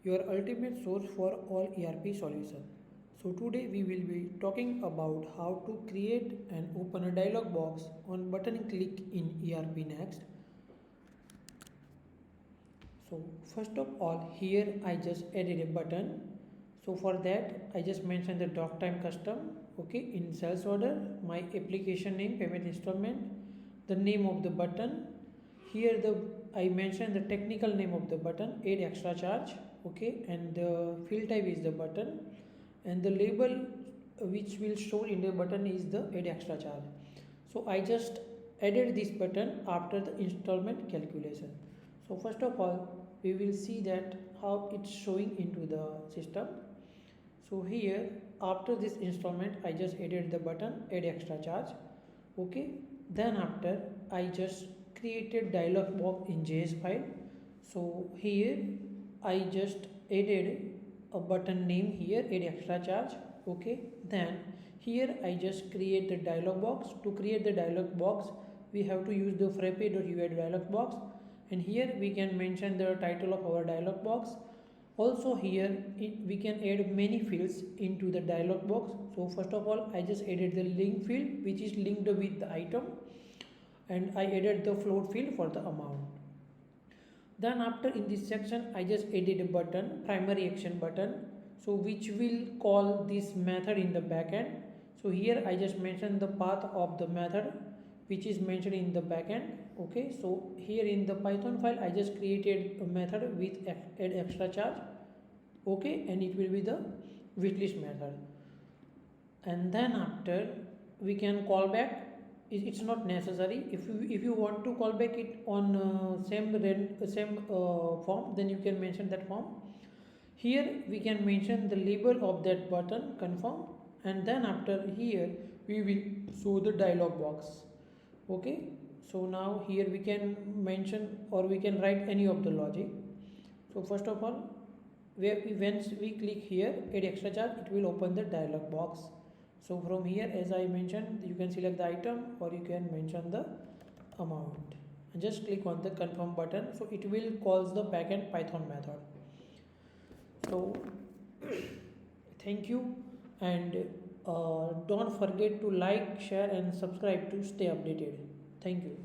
your ultimate source for all ERP solutions. So today we will be talking about how to create and open a dialog box on button click in ERPNext. So first of all, here I just added a button. So for that I just mentioned the doc time custom. Okay, in sales order, my application name, payment installment, the name of the button. Here I mentioned the technical name of the button, add extra charge. Okay, and the field type is the button, and the label which will show in the button is the add extra charge. So I just added this button after the installment calculation. So first of all, we will see that how it's showing into the system. So here after this installment I just added the button add extra charge. Okay, then after I just created dialog box in JS file. So here I just added a button name here, add extra charge. Okay, then here I just create the dialog box. To create the dialog box we have to use the frappe.ui dialog box, and here we can mention the title of our dialog box. Also here we can add many fields into the dialog box. So first of all I just added the link field which is linked with the item, and I added the float field for the amount. Then after in this section I just added a button, primary action button, so which will call this method in the backend. So here I just mentioned the path of the method which is mentioned in the backend. Okay, so here in the Python file I just created a method with add extra charge. Okay, and it will be the wishlist method. And then after we can call back. It's not necessary. If you want to call back it on same form, then you can mention that form. Here we can mention the label of that button, confirm, and then after here we will show the dialog box. Okay, so now here we can mention or we can write any of the logic. So first of all, once we click here add extra charge, it will open the dialog box. So from here, as I mentioned, you can select the item or you can mention the amount and just click on the confirm button. So it will call the backend Python method. So thank you, and don't forget to like, share and subscribe to stay updated. Thank you.